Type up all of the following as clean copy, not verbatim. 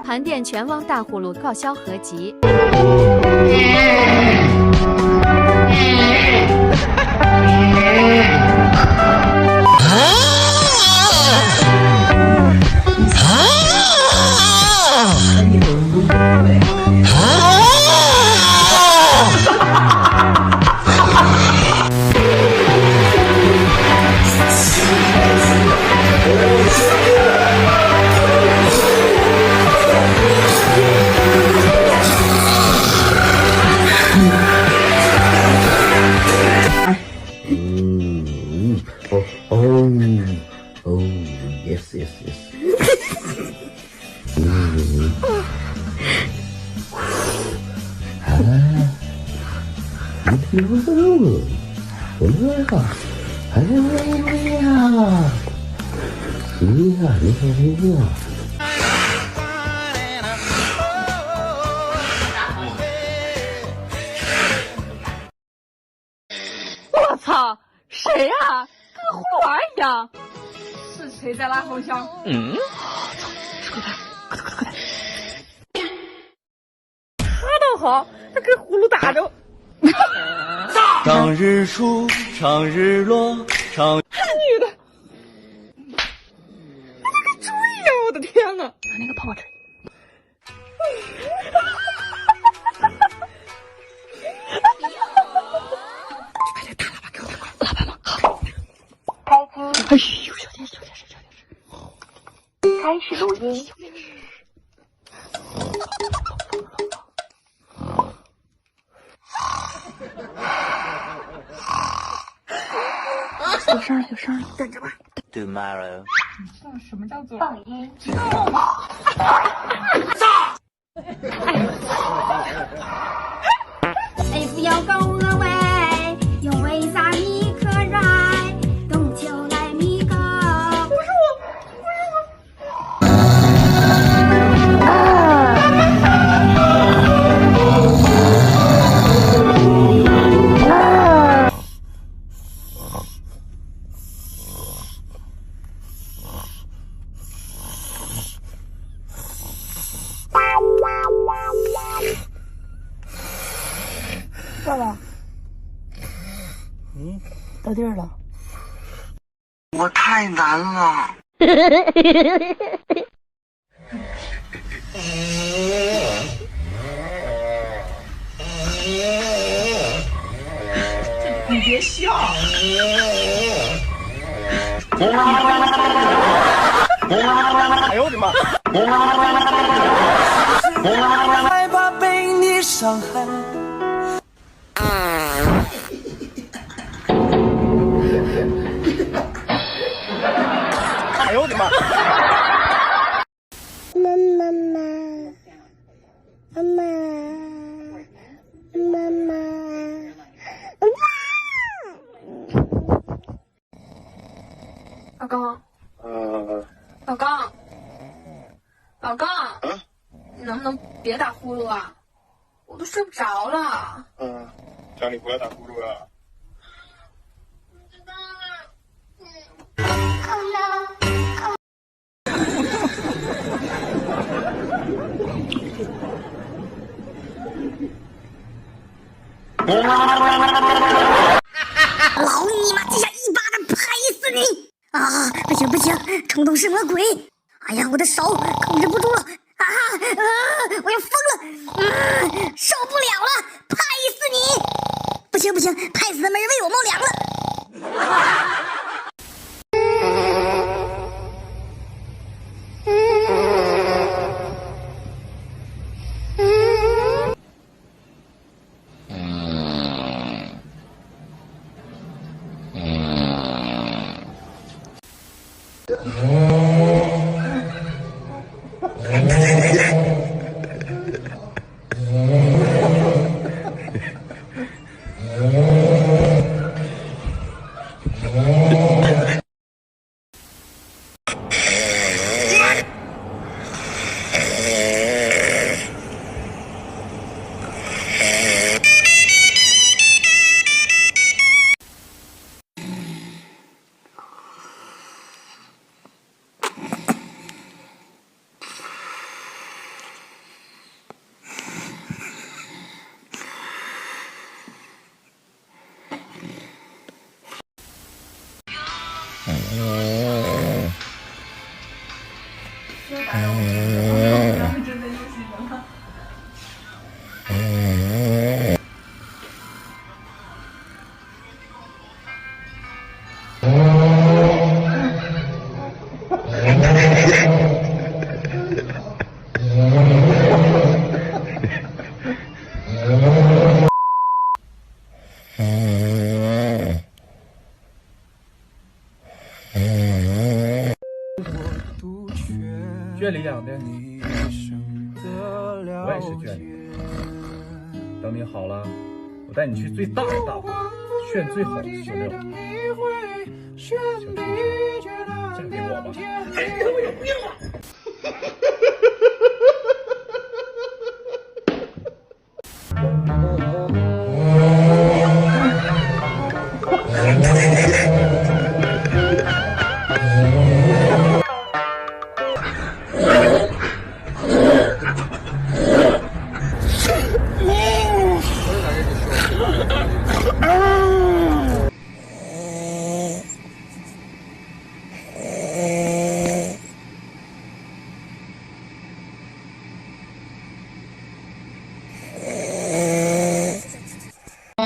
盘点全网大葫芦搞笑合集。Yes. 我操，谁呀？跟葫芦娃一样。是谁在拉风箱？他倒好，他跟葫芦打着。唱日出，唱日落，唱。女的，那跟猪一样！我的天哪！拿那个泡泡纸。快点大喇叭给我打喇叭吗？好。哎呦，小点声。开始录音。有声了，等着吧。Tomorrow。你知道什么叫做放音？知道吗？哎，不要搞我喂，又为啥你可来？中秋来米糕。不是我。到了，到地儿了。我太难了。你别笑。哎呦我的妈！害怕被你伤害。哎呦我的妈！老刚，你能不能别打呼噜啊？我都睡不着了。叫你不要打呼噜了。老你妈，这下一巴掌拍死你！啊，不行，冲动是魔鬼！哎呀，我的手控制不住了！我要疯了！受不了了，拍死你！不行，拍死的没人为我冒凉了！圈里养的，我也是圈里的。等你好了，我带你去最大的大湖，炫最好的熊料。小兔子，嫁给我吧！哎，你他妈有病啊！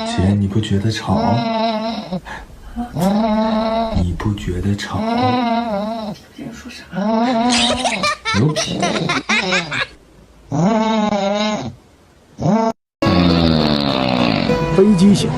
姐，你不觉得吵？你不觉得吵？别人说啥？牛皮！飞机型。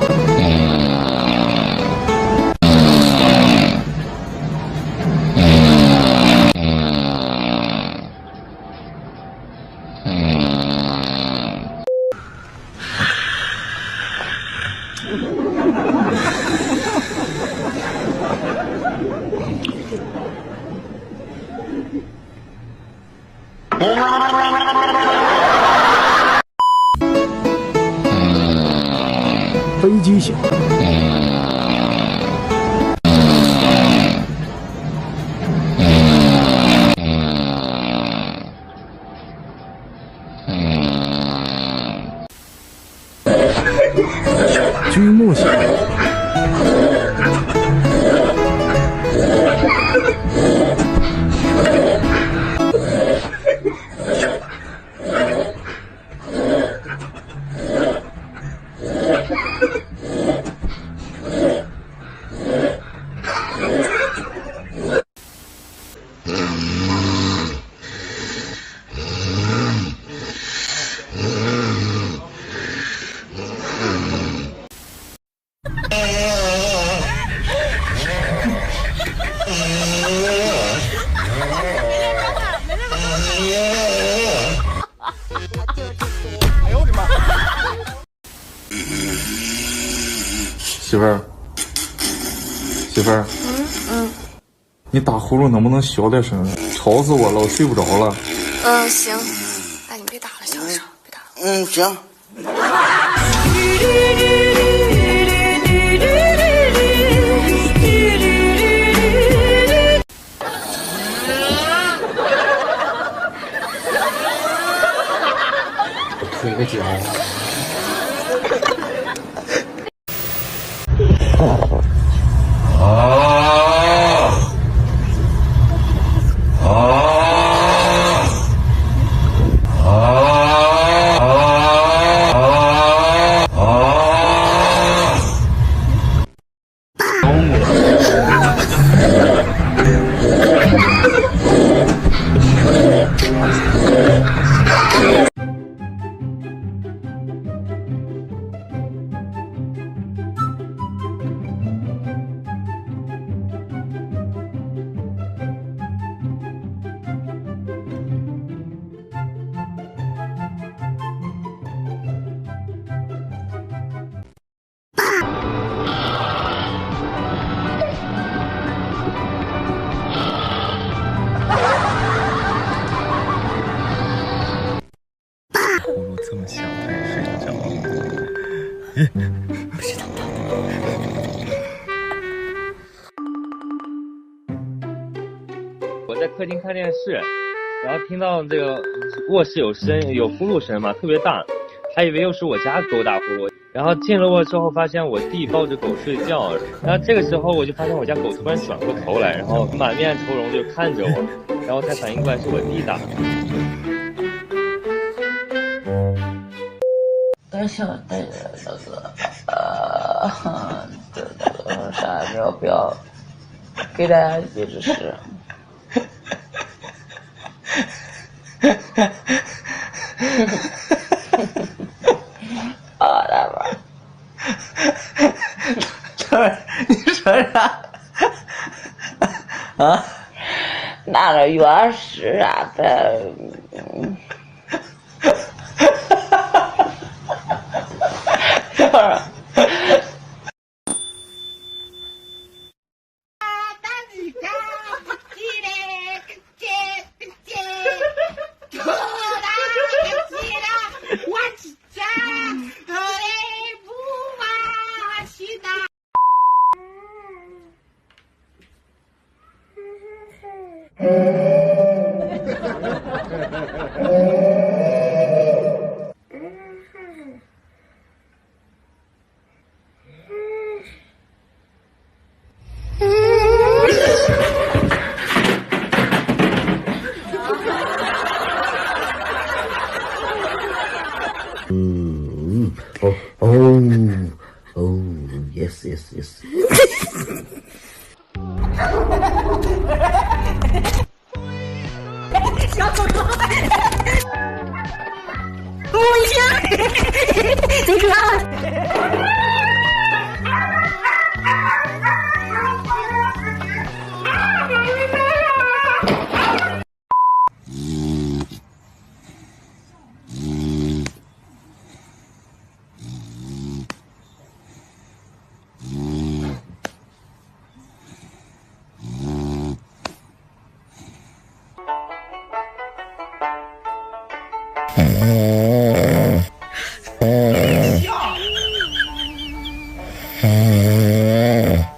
飞机型。锯木型。哎呦我的妈！媳妇儿，媳妇儿，你打呼噜能不能小点声？吵死我了，我睡不着了。行，那你别打了，小声，别打了。行。腿个脚。呼噜这么响才睡着。不知道的。我在客厅看电视，然后听到这个卧室有呼噜声嘛，特别大，还以为又是我家狗打呼噜，然后进了窝之后，发现我弟抱着狗睡觉，然后这个时候我就发现我家狗突然转过头来，然后满面愁容就看着我，然后才反应过来是我弟打的。但是那个啥不要给大家一个指示。啊，大宝，你说啥？啊？那个原始啊的，yes. 小狗狗，不行，这个。